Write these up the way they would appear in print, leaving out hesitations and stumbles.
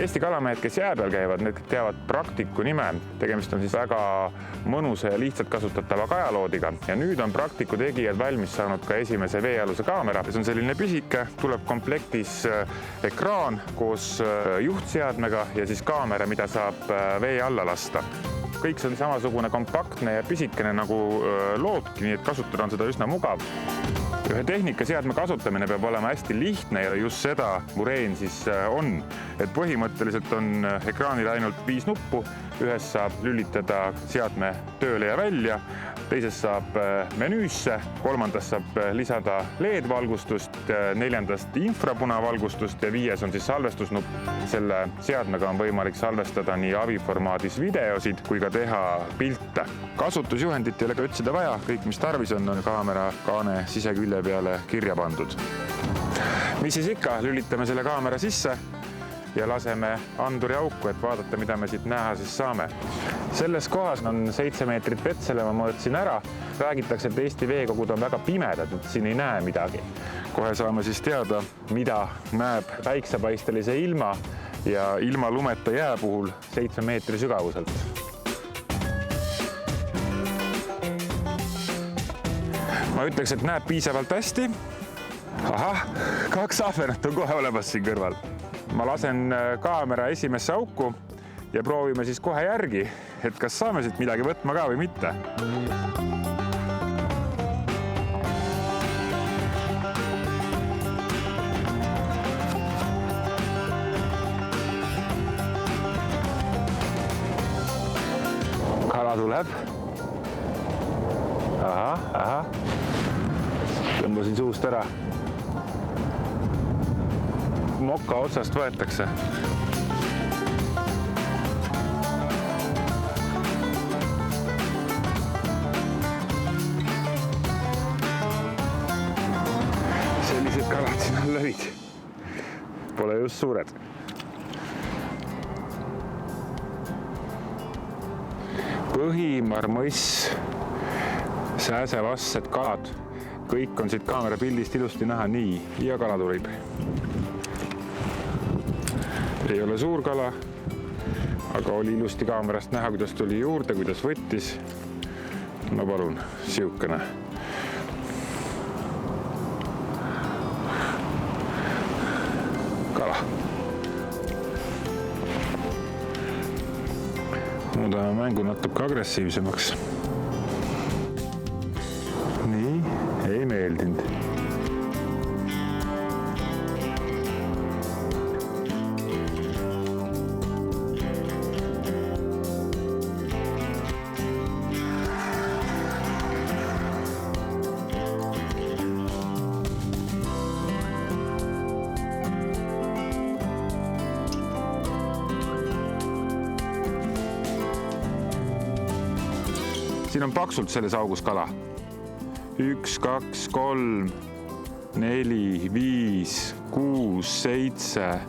Eesti kalamehed, kes jää peal käivad, need teavad Praktiku nime. Tegemist on siis väga mõnusa ja lihtsalt kasutatava kajaloodiga. Ja nüüd on Praktiku tegijad valmis saanud ka esimese veealuse kaamera. See on selline pisike, tuleb komplektis ekraan koos juhtseadmega ja siis kaamera, mida saab vee alla lasta. Kõik see on samasugune kompaktne ja pisikene nagu loodki, nii et kasutada on seda üsna mugav. Ühe tehnikaseadme kasutamine peab olema hästi lihtne ja just seda Mureen siis on. Et põhimõtteliselt on ekraanil ainult 5 nuppu, ühes saab lülitada seadme tööle ja välja, teises saab menüüsse, kolmandas saab lisada LED-valgustust, neljandast infrapunavalgustust ja 5 on siis salvestusnupp. Selle seadmega on võimalik salvestada nii aviformaadis videosid kui ka teha pilte. Kasutusjuhendit ei ole ka otsida vaja, kõik mis tarvis on kaamera kaane sisekülje peale kirja pandud. Mis siis ikka, lülitame selle kaamera sisse ja laseme anduri auku, et vaadata, mida me siit näha siis saame. Selles kohas on 7 meetrit vett, selle ma mõõtsin ära. Räägitakse, et Eesti veekogud on väga pimedad, et siin ei näe midagi. Kohe saame siis teada, mida näeb päiksepaistelise ilma ja ilma lumeta jää puhul 7 meetri sügavuselt. Ma ütleks, et näeb piisavalt hästi. Ahah, 2 ahvenat on kohe olemas siin kõrval. Ma lasen kaamera esimesse auku ja proovime siis kohe järgi, et kas saame siit midagi võtma ka või mitte. Kala tuleb. Aha. Tõmbasin suust ära. Moka otsast võetakse. Sellised kalad siin all olid. Pole just suured. Põhi, marmõss, sääsevastsed kalad. Kõik on siit kaamera pildist ilusti näha nii ja kala tuleb. Ei ole suur kala, aga oli ilusti kaamerast näha, kuidas tuli juurde, kuidas võttis. No palun, siukene. Kala. Muudame mängu natuke agressiivsemaks. Nii, ei meeldinud. Siin on paksult selles augus kala. 1, 2, 3, 4, 5, 6, 7,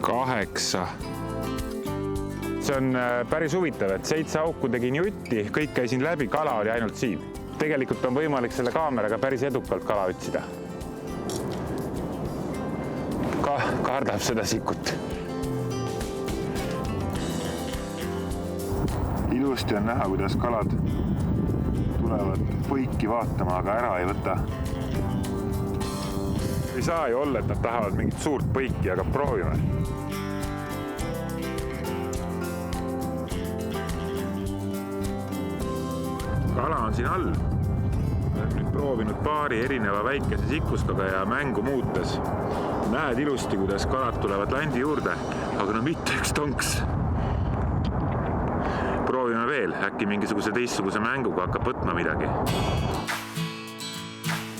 8. See on päris huvitav, et 7 auku tegin jutti, kõik käisin läbi, kala oli ainult siin. Tegelikult on võimalik selle kaameraga päris edukalt kala otsida. Kaardab seda sikut. Ilusti on näha, kuidas kalad tulevad põiki vaatama, aga ära ei võta. Ei saa ju olla, et nad tahavad mingit suurt põiki, aga proovime. Kala on siin all. Olen nüüd proovinud paari erineva väikese sikkuskaga ja mängu muutes. Näed ilusti, kuidas kalad tulevad landi juurde, aga no mitte üks tonks. Proovime veel, äkki mingisuguse teistsuguse mänguga hakkab võtma midagi.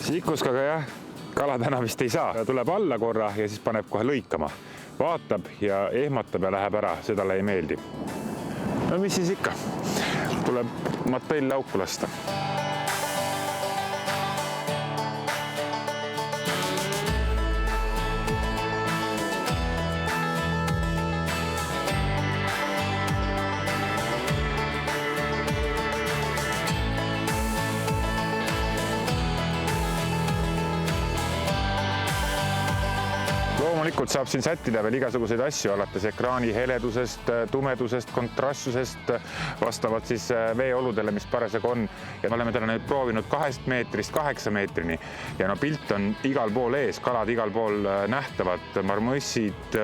Sikkuskaga jah, kala täna vist ei saa. Tuleb alla korra ja siis paneb kohe lõikama. Vaatab ja ehmatab ja läheb ära, seda ei meeldi. No mis siis ikka? Tuleb matell auku lasta. Loomulikult saab siin sättida veel igasuguseid asju, alates ekraani heledusest, tumedusest, kontrastsusest, vastavalt siis veeoludele, mis parasjagu on. Ja me oleme täna nüüd proovinud 2 meetrist 8 meetrini ja no pilt on igal pool ees, kalad igal pool nähtavad, marmõssid,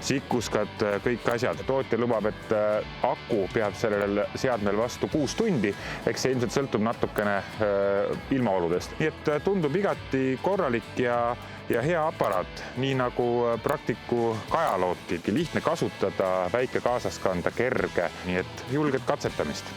sikuskad, kõik asjad. Tootja lubab, et aku peab sellel seadmel vastu 6 tundi, eks see ilmselt sõltub natukene ilmaoludest. Nii et tundub igati korralik ja hea aparaat, nii nagu Practicu kajaloodki, lihtne kasutada, väike kaasas kanda, kerge, nii et julget katsetamist.